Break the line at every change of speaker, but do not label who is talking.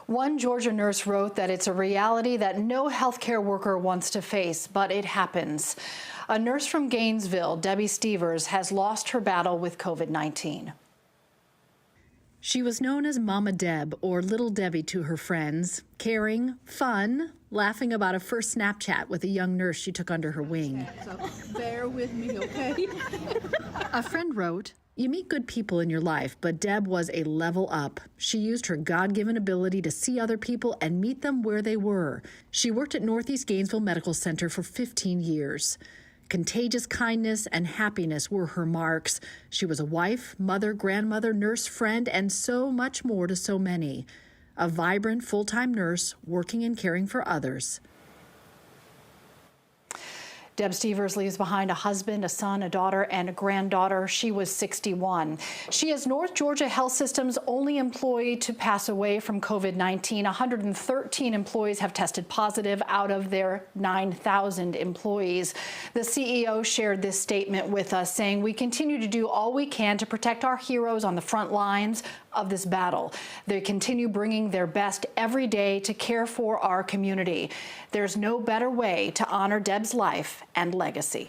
One Georgia nurse wrote that it's a reality that no healthcare worker wants to face, but it happens. A nurse from Gainesville, Deb Stevers, has lost her battle with COVID-19. She was known as Mama Deb, or Little Debbie to her friends. Caring, fun, laughing about a first Snapchat with a young nurse she took under her wing.
So bear with me, okay?
A friend wrote, "You meet good people in your life, but Deb was a level up. She used her God-given ability to see other people and meet them where they were. She worked at Northeast Gainesville Medical Center for 15 years. Contagious kindness and happiness were her marks. She was a wife, mother, grandmother, nurse, friend, and so much more to so many. A vibrant, full-time nurse working and caring for others." Deb Stevers leaves behind a husband, a son, a daughter, and a granddaughter. She was 61. She is North Georgia Health System's only employee to pass away from COVID-19. 113 employees have tested positive out of their 9,000 employees. The CEO shared this statement with us, saying, "We continue to do all we can to protect our heroes on the front lines of this battle. They continue bringing their best every day to care for our community. There's no better way to honor Deb's life and legacy."